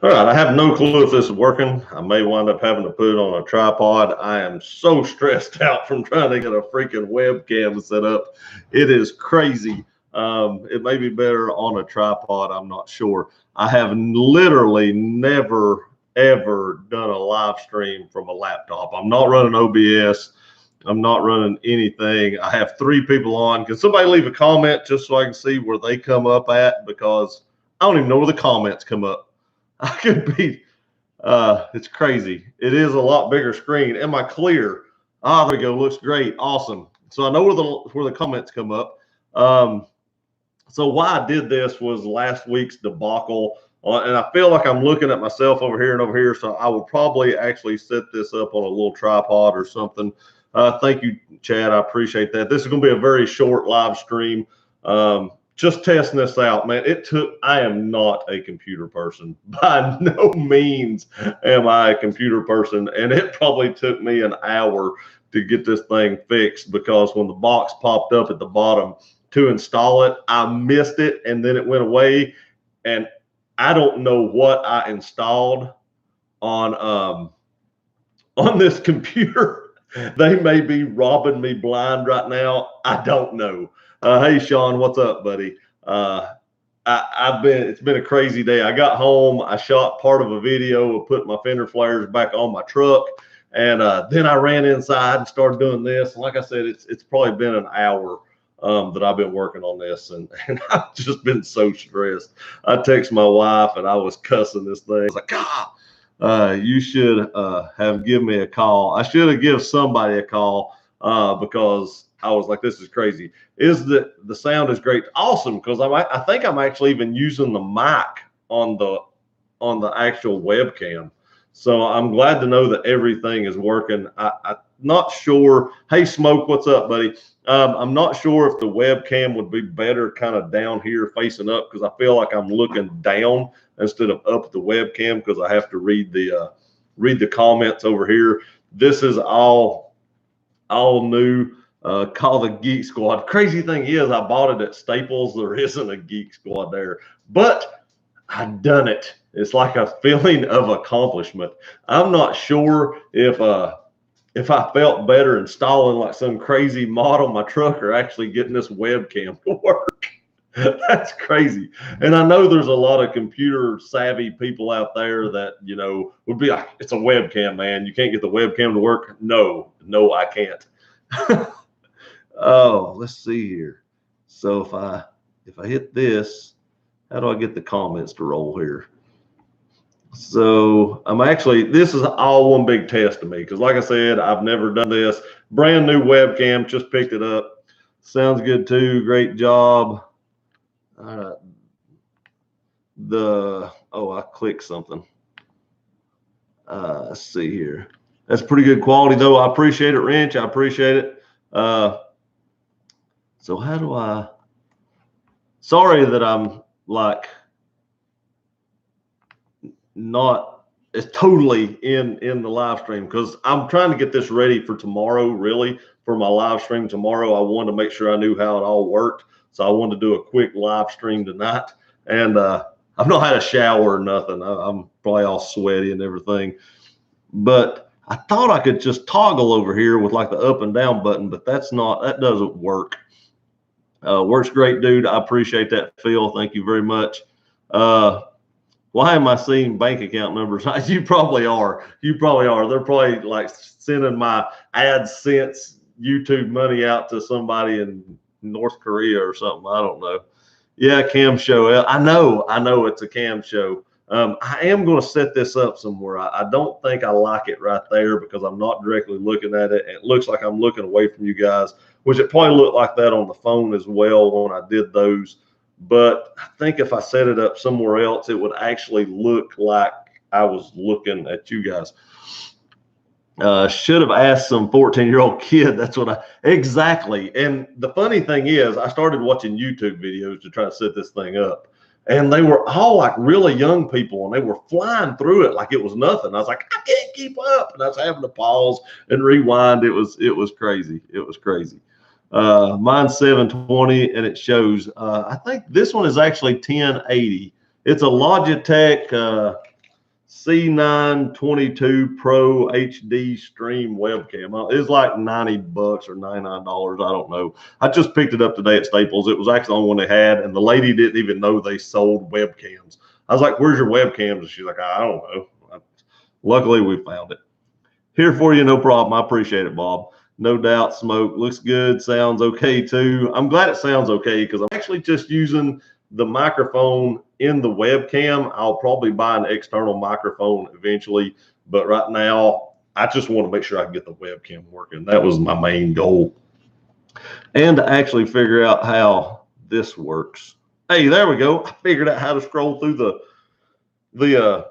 All right, I have no clue if this is working. I may wind up having to put it on a tripod. I am so stressed out from trying to get a freaking webcam set up. It is crazy. It may be better on a tripod. I'm not sure. I have literally never, ever done a live stream from a laptop. I'm not running OBS. I'm not running anything. I have 3 people on. Can somebody leave a comment just so I can see where they come up at? Because I don't even know where the comments come up. I could be, it's crazy. It is a lot bigger screen. Am I clear? Ah, there we go. Looks great. Awesome. So I know where the comments come up. So why I did this was last week's debacle. And I feel like I'm looking at myself over here and over here. So I will probably actually set this up on a little tripod or something. Thank you, Chad. I appreciate that. This is going to be a very short live stream. Just testing this out, man. I am not a computer person. By no means am I a computer person. And it probably took me an hour to get this thing fixed because when the box popped up at the bottom to install it, I missed it and then it went away. And I don't know what I installed on this computer. They may be robbing me blind right now. I don't know. Hey, Sean, what's up, buddy? It's been a crazy day. I got home. I shot part of a video of putting my fender flares back on my truck. And then I ran inside and started doing this. And like I said, it's probably been an hour that I've been working on this. And I've just been so stressed. I texted my wife and I was cussing this thing. I was like, God, you should have given me a call. I should have given somebody a call because I was like, this is crazy. The sound is great. Awesome. Because I think I'm actually even using the mic on the actual webcam. So I'm glad to know that everything is working. I'm not sure. Hey, Smoke, what's up, buddy? I'm not sure if the webcam would be better kind of down here facing up because I feel like I'm looking down instead of up at the webcam because I have to read the comments over here. This is all new. Call the Geek Squad. Crazy thing is, I bought it at Staples. There isn't a Geek Squad there, but I done it. It's like a feeling of accomplishment. I'm not sure if I felt better installing like some crazy mod on my truck or actually getting this webcam to work. That's crazy. And I know there's a lot of computer savvy people out there that, would be like, it's a webcam, man. You can't get the webcam to work. No, I can't. Oh, let's see here. So if I hit this, how do I get the comments to roll here? So this is all one big test to me because like I said, I've never done this. Brand new webcam, just picked it up. Sounds good too. Great job. All right. I clicked something. Let's see here. That's pretty good quality though. I appreciate it, Wrench. I appreciate it. So how do sorry that I'm like not as totally in the live stream because I'm trying to get this ready for tomorrow, really, for my live stream tomorrow. I wanted to make sure I knew how it all worked. So I wanted to do a quick live stream tonight. And I've not had a shower or nothing. I'm probably all sweaty and everything. But I thought I could just toggle over here with like the up and down button, but that doesn't work. Works great, dude. I appreciate that, Phil. Thank you very much. Why am I seeing bank account numbers? You probably are. They're probably like sending my AdSense YouTube money out to somebody in North Korea or something. I don't know. Yeah, cam show. I know it's a cam show. I am going to set this up somewhere. I don't think I like it right there because I'm not directly looking at it. It looks like I'm looking away from you guys, which it probably looked like that on the phone as well when I did those. But I think if I set it up somewhere else, it would actually look like I was looking at you guys. Should have asked some 14-year-old kid. That's what exactly. And the funny thing is, I started watching YouTube videos to try to set this thing up. And they were all like really young people and they were flying through it like it was nothing. I was like, I can't keep up. And I was having to pause and rewind. It was crazy. It was crazy. Mine's 720 and it shows, I think this one is actually 1080. It's a Logitech, C922 Pro HD stream webcam. It's like $90 or $99. I don't know. I just picked it up today at Staples. It was actually the only one they had, and the lady didn't even know they sold webcams. I was like, "Where's your webcams?" And she's like, "I don't know." Luckily, we found it. Here for you, no problem. I appreciate it, Bob. No doubt. Smoke looks good. Sounds okay too. I'm glad it sounds okay because I'm actually just using the microphone in the webcam. I'll probably buy an external microphone eventually, but right now I just want to make sure I can get the webcam working. That was my main goal, and to actually figure out how this works. Hey, there we go. I figured out how to scroll through the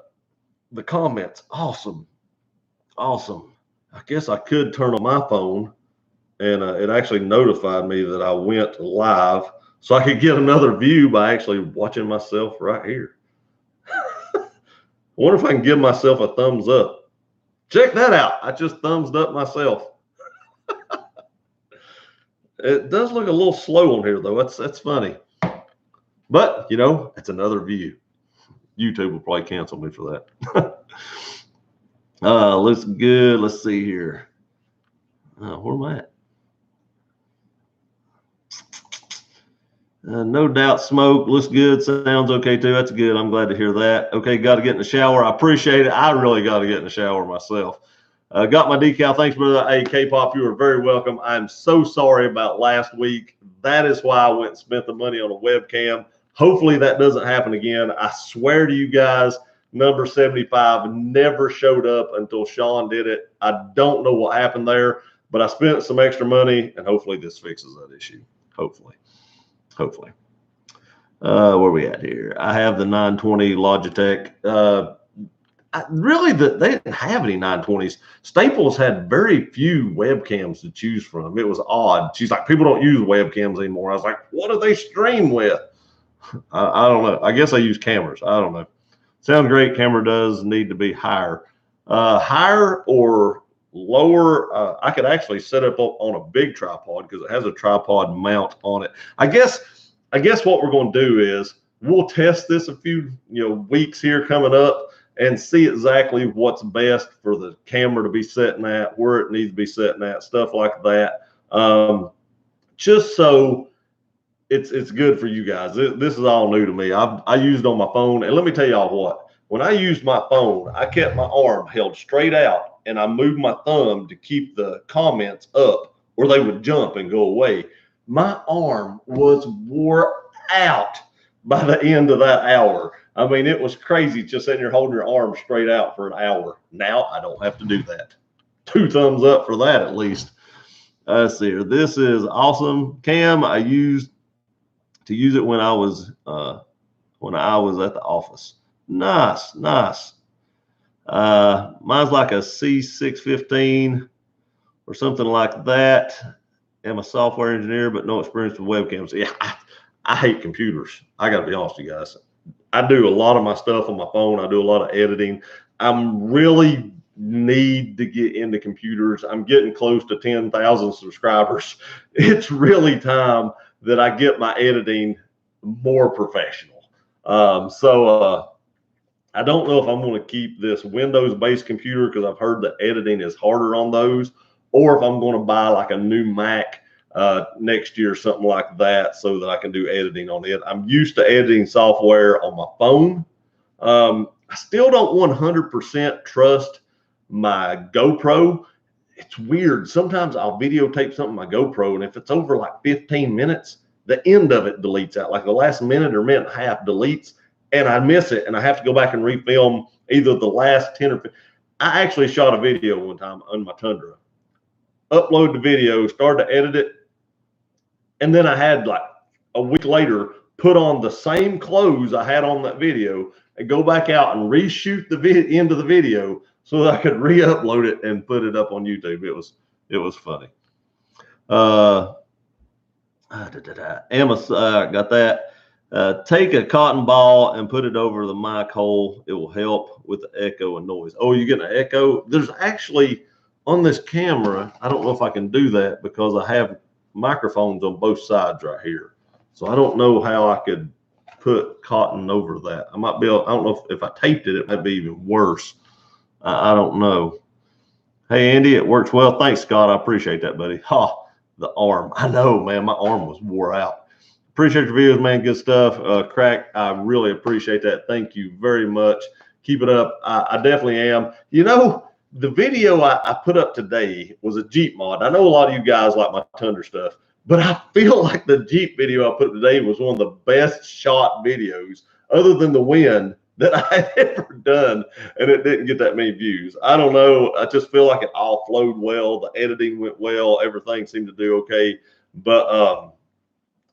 comments. Awesome. Awesome. I guess I could turn on my phone and it actually notified me that I went live so I could get another view by actually watching myself right here. I wonder if I can give myself a thumbs up. Check that out. I just thumbsed up myself. It does look a little slow on here though. That's funny. But you know, it's another view. YouTube will probably cancel me for that. Looks good. Let's see here. Where am I at? No doubt. Smoke looks good. Sounds okay too. That's good. I'm glad to hear that. Okay, got to get in the shower. I appreciate it. I really got to get in the shower myself. Got my decal. Thanks, brother. Hey, K-Pop, you are very welcome. I'm so sorry about last week. That is why I went and spent the money on a webcam. Hopefully that doesn't happen again. I swear to you guys, number 75 never showed up until Sean did it. I don't know what happened there, but I spent some extra money, and hopefully this fixes that issue. Hopefully. Where are we at here? I have the 920 Logitech. They didn't have any 920s. Staples had very few webcams to choose from. It was odd. She's like, people don't use webcams anymore. I was like, what do they stream with? I don't know. I guess I use cameras. I don't know. Sounds great. Camera does need to be higher. Higher or lower. I could actually set up on a big tripod because it has a tripod mount on it. I guess what we're going to do is we'll test this a few weeks here coming up and see exactly what's best for the camera to be sitting at, where it needs to be sitting at, stuff like that. Just so it's good for you guys. This is all new to me. I used on my phone, and let me tell y'all what. When I used my phone, I kept my arm held straight out, and I moved my thumb to keep the comments up, or they would jump and go away. My arm was wore out by the end of that hour. I mean, it was crazy just sitting here holding your arm straight out for an hour. Now I don't have to do that. 2 thumbs up for that at least. Let's see here. This is awesome. Cam, I used to use it when I was at the office. Nice. Mine's like a C615 or something like that. I'm a software engineer, but no experience with webcams. Yeah, I hate computers. I got to be honest with you guys. I do a lot of my stuff on my phone. I do a lot of editing. I'm really need to get into computers. I'm getting close to 10,000 subscribers. It's really time that I get my editing more professional. So I don't know if I'm going to keep this Windows-based computer because I've heard that editing is harder on those, or if I'm going to buy like a new Mac next year, something like that, so that I can do editing on it. I'm used to editing software on my phone. I still don't 100% trust my GoPro. It's weird. Sometimes I'll videotape something on my GoPro, and if it's over like 15 minutes, the end of it deletes out. Like the last minute or minute and a half deletes, and I miss it, and I have to go back and refilm either the last 10 or 15. I actually shot a video one time on my Tundra. Upload the video, started to edit it, and then I had like a week later put on the same clothes I had on that video and go back out and reshoot the end of the video so that I could re-upload it and put it up on YouTube. It was funny. Amazon got that. Take a cotton ball and put it over the mic hole. It will help with the echo and noise. Oh, you're getting an echo? There's actually on this camera, I don't know if I can do that because I have microphones on both sides right here. So I don't know how I could put cotton over that. I might be able, I don't know if I taped it, it might be even worse. I don't know. Hey, Andy, it works well. Thanks, Scott. I appreciate that, buddy. Ha, the arm. I know, man, my arm was wore out. Appreciate your videos, man. Good stuff. Crack, I really appreciate that. Thank you very much. Keep it up. I definitely am. You know, the video I put up today was a Jeep mod. I know a lot of you guys like my Tundra stuff, but I feel like the Jeep video I put up today was one of the best shot videos, other than the wind, that I had ever done, and it didn't get that many views. I don't know. I just feel like it all flowed well. The editing went well. Everything seemed to do okay. But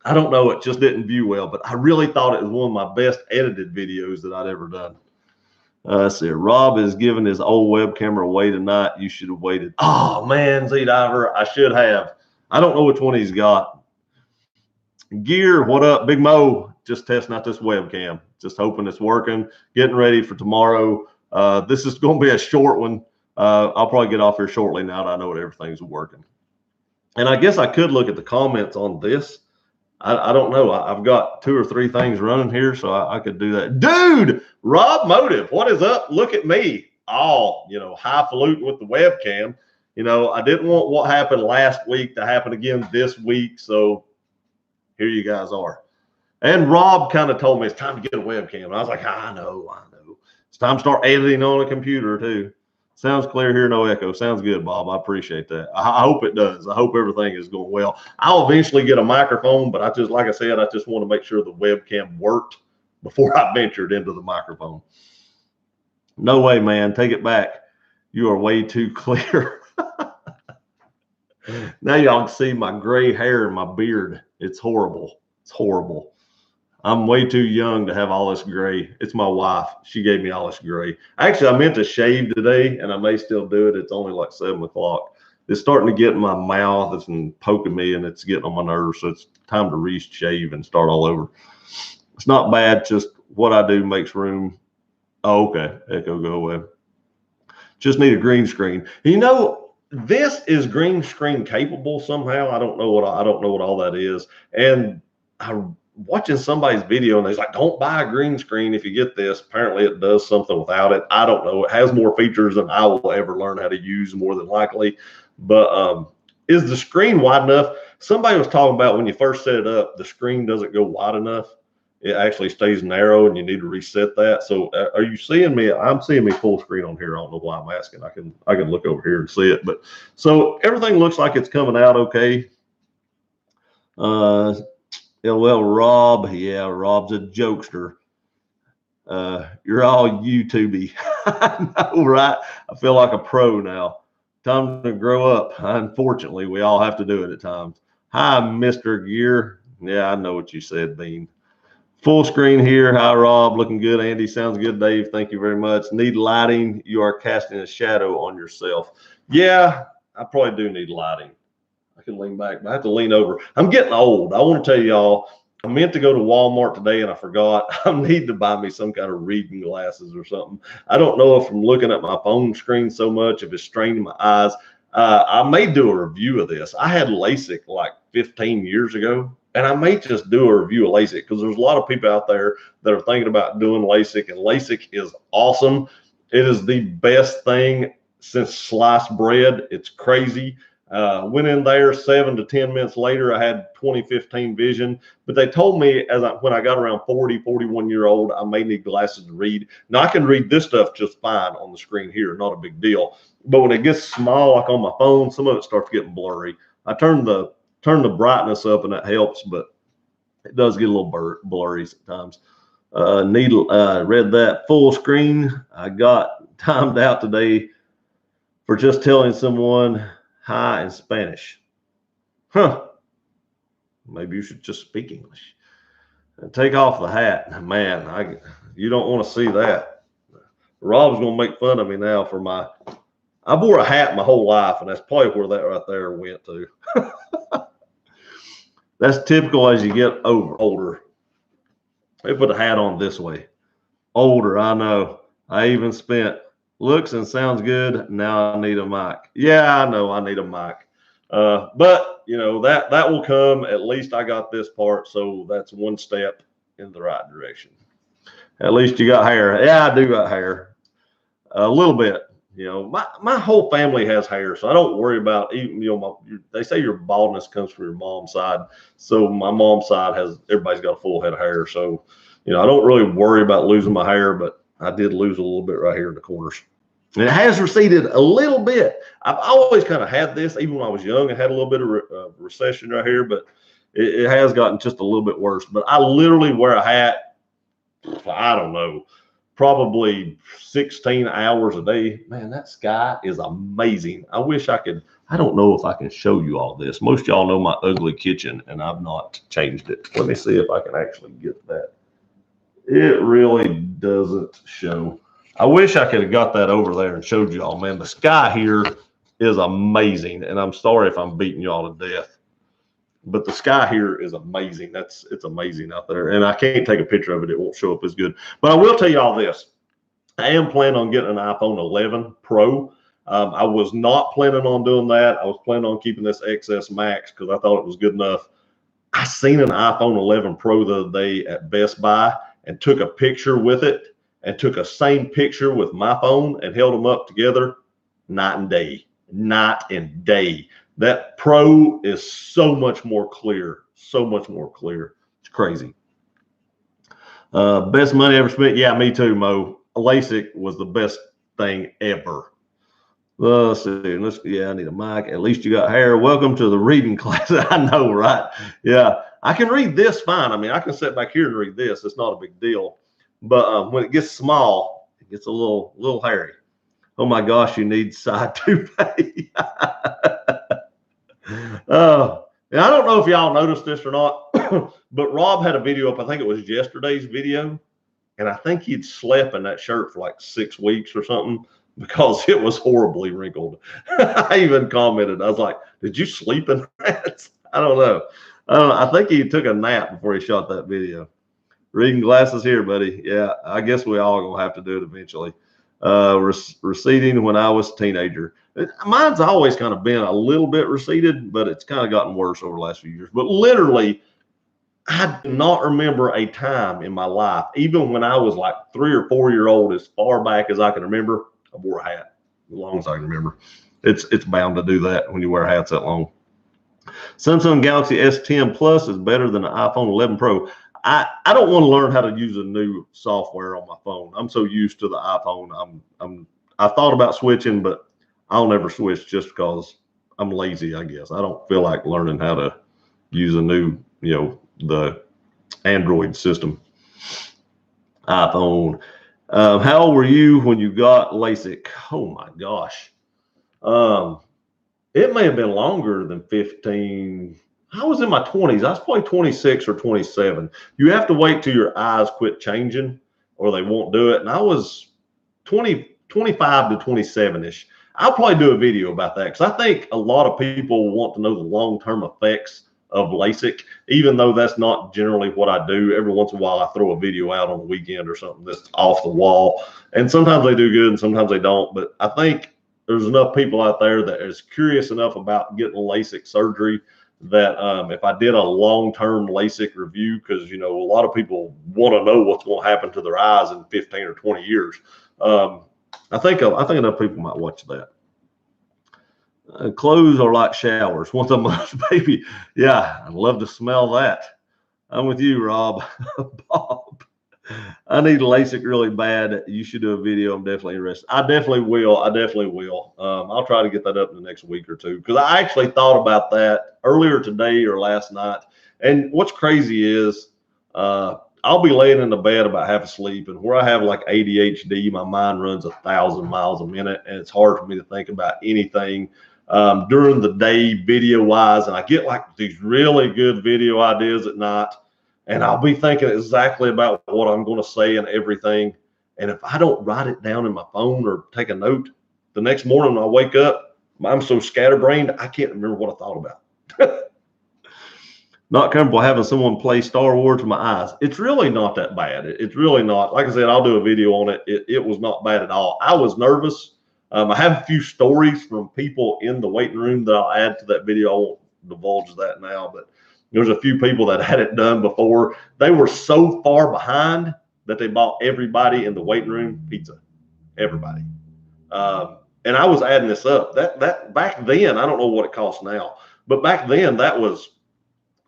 I don't know. It just didn't view well. But I really thought it was one of my best edited videos that I'd ever done. Let's see. Rob is giving his old web camera away tonight. You should have waited. Oh, man, Z-Diver. I should have. I don't know which one he's got. Gear, what up? Big Mo, just testing out this webcam. Just hoping it's working. Getting ready for tomorrow. This is going to be a short one. I'll probably get off here shortly now that I know that everything's working. And I guess I could look at the comments on this. I don't know. I've got 2 or 3 things running here, so I could do that. Dude, Rob Motive, what is up? Look at me. All, you know, highfalutin with the webcam. You know, I didn't want what happened last week to happen again this week, so here you guys are. And Rob kind of told me it's time to get a webcam. And I was like, I know. It's time to start editing on a computer too. Sounds clear here, no echo. Sounds good, Bob. I appreciate that. I hope it does. I hope everything is going well. I'll eventually get a microphone, but I just, like I said, I just want to make sure the webcam worked before I ventured into the microphone. No way, man. Take it back. You are way too clear. Now y'all can see my gray hair and my beard. It's horrible. It's horrible. I'm way too young to have all this gray. It's my wife. She gave me all this gray. Actually, I meant to shave today, and I may still do it. It's only like 7 o'clock. It's starting to get in my mouth. It's been poking me, and it's getting on my nerves. So it's time to re-shave and start all over. It's not bad. Just what I do makes room. Oh, okay. Echo, go away. Just need a green screen. You know, this is green screen capable somehow. I don't know what all that is. And I'm watching somebody's video and they're like, don't buy a green screen if you get this. Apparently it does something without it. I don't know. It has more features than I will ever learn how to use, more than likely. But is the screen wide enough? Somebody was talking about when you first set it up, the screen doesn't go wide enough. It actually stays narrow and you need to reset that. So are you seeing me? I'm seeing me full screen on here. I don't know why I'm asking. I can look over here and see it. But so everything looks like it's coming out okay. Yeah, well, Rob, yeah, Rob's a jokester. You're all YouTubey. I know, right? I feel like a pro now. Time to grow up. Unfortunately, we all have to do it at times. Hi, Mr. Gear. Yeah, I know what you said, Bean. Full screen here. Hi, Rob. Looking good. Andy, sounds good. Dave, thank you very much. Need lighting. You are casting a shadow on yourself. Yeah, I probably do need lighting. I can lean back, but I have to lean over. I'm getting old. I want to tell y'all, I meant to go to Walmart today and I forgot. I need to buy me some kind of reading glasses or something. I don't know if I'm looking at my phone screen so much, if it's straining my eyes. I may do a review of this. I had LASIK like 15 years ago, and I may just do a review of LASIK because there's a lot of people out there that are thinking about doing LASIK, and LASIK is awesome. It is the best thing since sliced bread. It's crazy. Went in there 7 to 10 minutes later, I had 20/15 vision, but they told me when I got around 40, 41 year old, I may need glasses to read. Now I can read this stuff just fine on the screen here, not a big deal. But when it gets small, like on my phone, some of it starts getting blurry. I turn the brightness up and that helps, but it does get a little blurry sometimes. Read that full screen. I got timed out today for just telling someone hi in Spanish. Huh. Maybe you should just speak English. And take off the hat. Man, you don't want to see that. Rob's going to make fun of me now for I wore a hat my whole life, and that's probably where that right there went to. That's typical as you get older. They put a hat on this way. Older, I know. I even spent looks and sounds good. Now I need a mic. Yeah, I know I need a mic. But you know, that will come. At least I got this part, so that's one step in the right direction. At least you got hair. Yeah, I do got hair. A little bit. You know, my whole family has hair, so I don't worry about even, you know, they say your baldness comes from your mom's side. So my mom's side everybody's got a full head of hair. So, you know, I don't really worry about losing my hair, but I did lose a little bit right here in the corners. And it has receded a little bit. I've always kind of had this, even when I was young, I had a little bit of recession right here, but it has gotten just a little bit worse. But I literally wear a hat, I don't know, probably 16 hours a day. Man, that sky is amazing. I wish I could. I don't know if I can show you all this. Most of y'all know my ugly kitchen, and I've not changed it. Let me see if I can actually get that. It really doesn't show. I wish I could have got that over there and showed y'all, man. The sky here is amazing, and I'm sorry if I'm beating y'all to death. But the sky here is amazing. It's amazing out there. And I can't take a picture of it. It won't show up as good. But I will tell you all this. I am planning on getting an iPhone 11 Pro. I was not planning on doing that. I was planning on keeping this XS Max because I thought it was good enough. I seen an iPhone 11 Pro the other day at Best Buy and took a picture with it and took a same picture with my phone and held them up together. Night and day. Night and day. That Pro is so much more clear, so much more clear. It's crazy. Best money ever spent? Yeah, me too, Mo. LASIK was the best thing ever. Let's see. Yeah, I need a mic. At least you got hair. Welcome to the reading class. I know, right? Yeah, I can read this fine. I mean, I can sit back here and read this. It's not a big deal. But when it gets small, it gets a little hairy. Oh my gosh, you need side toupee. And I don't know if y'all noticed this or not, but Rob had a video up. I think it was yesterday's video. And I think he'd slept in that shirt for like 6 weeks or something because it was horribly wrinkled. I even commented, I was like, did you sleep in that? I don't know. I think he took a nap before he shot that video. Reading glasses here, buddy. Yeah, I guess we all gonna have to do it eventually. Receding when I was a teenager. Mine's always kind of been a little bit receded, but it's kind of gotten worse over the last few years. But literally, I do not remember a time in my life, even when I was like 3 or 4 years old, as far back as I can remember, I wore a hat. As long as I can remember. It's bound to do that when you wear hats that long. Samsung Galaxy S10 Plus is better than the iPhone 11 Pro. I don't want to learn how to use a new software on my phone. I'm so used to the iPhone. I thought about switching, but I'll never switch just because I'm lazy, I guess. I don't feel like learning how to use a new, you know, the Android system. iPhone. How old were you when you got LASIK? Oh my gosh. It may have been longer than 15. I was in my 20s. I was probably 26 or 27. You have to wait till your eyes quit changing or they won't do it. And I was 25 to 27-ish. I'll probably do a video about that because I think a lot of people want to know the long-term effects of LASIK, even though that's not generally what I do. Every once in a while, I throw a video out on the weekend or something that's off the wall. And sometimes they do good and sometimes they don't. But I think there's enough people out there that is curious enough about getting LASIK surgery that if I did a long-term LASIK review, because, you know, a lot of people want to know what's going to happen to their eyes in 15 or 20 years. I think enough people might watch that. Clothes are like showers once a month, baby. Yeah, I'd love to smell that. I'm with you, Rob. Bob, I need LASIK really bad. You should do a video. I'm definitely interested. I definitely will. I'll try to get that up in the next week or two because I actually thought about that earlier today or last night. And what's crazy is I'll be laying in the bed about half asleep, and where I have like ADHD, my mind runs 1,000 miles a minute, and it's hard for me to think about anything during the day video wise. And I get like these really good video ideas at night. And I'll be thinking exactly about what I'm going to say and everything. And if I don't write it down in my phone or take a note, the next morning when I wake up, I'm so scatterbrained, I can't remember what I thought about. Not comfortable having someone play Star Wars with my eyes. It's really not that bad. It's really not. Like I said, I'll do a video on it. It was not bad at all. I was nervous. I have a few stories from people in the waiting room that I'll add to that video. I won't divulge that now, but There was a few people that had it done before. They were so far behind that they bought everybody in the waiting room pizza. Everybody. And I was adding this up. That back then, I don't know what it costs now, but back then that was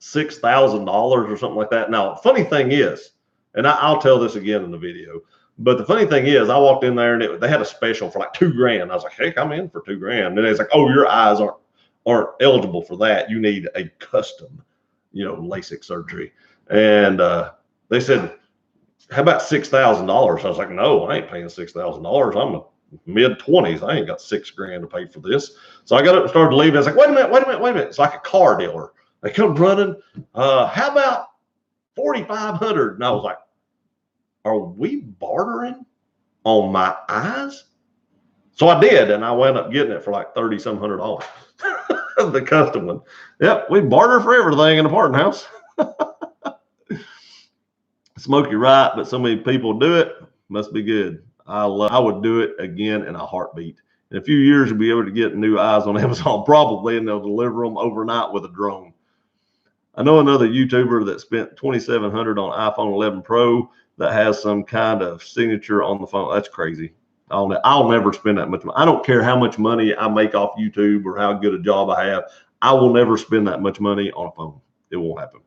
$6,000 or something like that. Now, funny thing is, and I'll tell this again in the video, but the funny thing is, I walked in there and they had a special for like $2,000. I was like, heck, I'm in for $2,000. And it's like, oh, your eyes aren't eligible for that. You need a custom, LASIK surgery. And they said, how about $6,000? I was like, no, I ain't paying $6,000. I'm a mid-20s. I ain't got $6,000 to pay for this. So I got up and started leaving. I was like, wait a minute. It's like a car dealer. They come running. How about $4,500? And I was like, are we bartering on my eyes? So I did, and I wound up getting it for like $3,700. The custom one. Yep, we barter for everything in the apartment house. Smoke you right, but so many people do it. Must be good. I would do it again in a heartbeat. In a few years, you'll be able to get new eyes on Amazon probably, and they'll deliver them overnight with a drone. I know another YouTuber that spent $2,700 on iPhone 11 Pro that has some kind of signature on the phone. That's crazy. I'll never spend that much money. I don't care how much money I make off YouTube or how good a job I have. I will never spend that much money on a phone. It won't happen.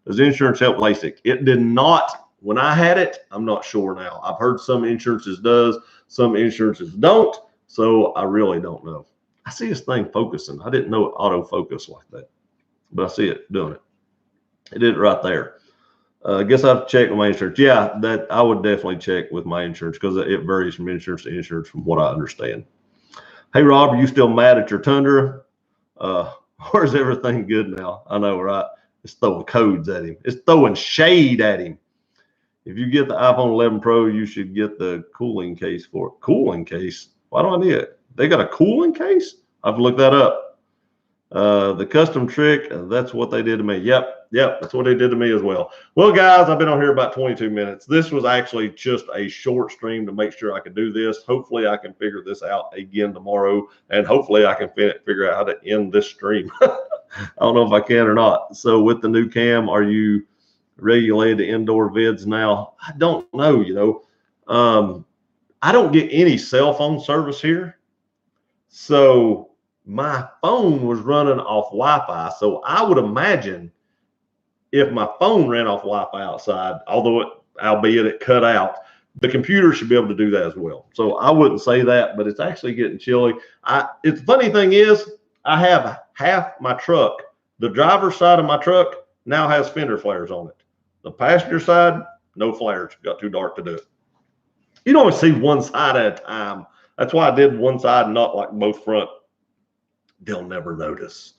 Does insurance help LASIK? It did not when I had it. I'm not sure now. I've heard some insurances does, some insurances don't. So I really don't know. I see this thing focusing. I didn't know it autofocus like that, but I see it doing it. It did it right there. I guess I have to check with my insurance. Yeah, that I would definitely check with my insurance because it varies from insurance to insurance from what I understand. Hey, Rob, are you still mad at your Tundra? Or is everything good now? I know, right? It's throwing codes at him. It's throwing shade at him. If you get the iPhone 11 Pro, you should get the cooling case for it. Cooling case? Why do I need it? They got a cooling case? I have to look that up. The custom trick, that's what they did to me. Yep, that's what they did to me as well. Well, guys, I've been on here about 22 minutes. This was actually just a short stream to make sure I could do this. Hopefully, I can figure this out again tomorrow, and hopefully, I can figure out how to end this stream. I don't know if I can or not. So, with the new cam, are you regulated to indoor vids now? I don't know. I don't get any cell phone service here, so my phone was running off Wi-Fi. So I would imagine if my phone ran off Wi-Fi outside, albeit it cut out, the computer should be able to do that as well. So I wouldn't say that, but it's actually getting chilly. The funny thing is, I have half my truck. The driver's side of my truck now has fender flares on it. The passenger side, no flares. Got too dark to do it. You don't always see one side at a time. That's why I did one side, not like both front. They'll never notice.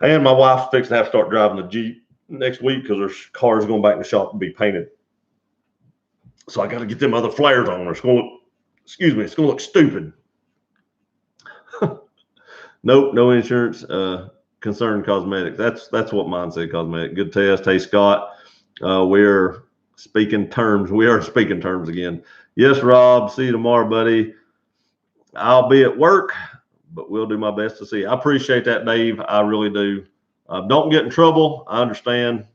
And my wife's fixing to have to start driving the Jeep next week because her car's going back in the shop to be painted. So I got to get them other flares on. It's going to look, it's going to look stupid. Nope, no insurance. Concerned cosmetics. That's what mine said, cosmetic. Good test. Hey, Scott, we're speaking terms. We are speaking terms again. Yes, Rob. See you tomorrow, buddy. I'll be at work, but we'll do my best to see you. I appreciate that, Dave. I really do. Don't get in trouble. I understand.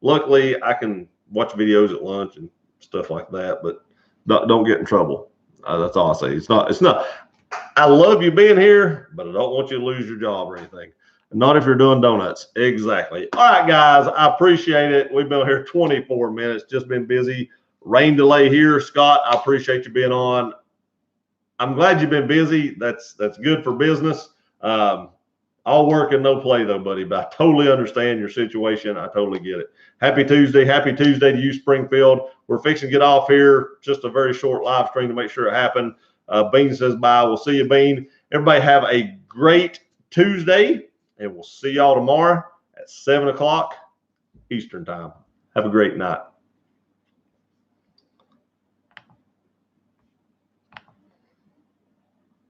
Luckily, I can watch videos at lunch and stuff like that, but don't get in trouble. That's all I say. It's not. I love you being here, but I don't want you to lose your job or anything. Not if you're doing donuts. Exactly. All right, guys. I appreciate it. We've been here 24 minutes. Just been busy. Rain delay here. Scott, I appreciate you being on. I'm glad you've been busy. That's good for business. All work and no play though, buddy, but I totally understand your situation. I totally get it. Happy Tuesday. Happy Tuesday to you, Springfield. We're fixing to get off here. Just a very short live stream to make sure it happened. Bean says bye. We'll see you, Bean. Everybody have a great Tuesday, and we'll see y'all tomorrow at 7 o'clock Eastern time. Have a great night.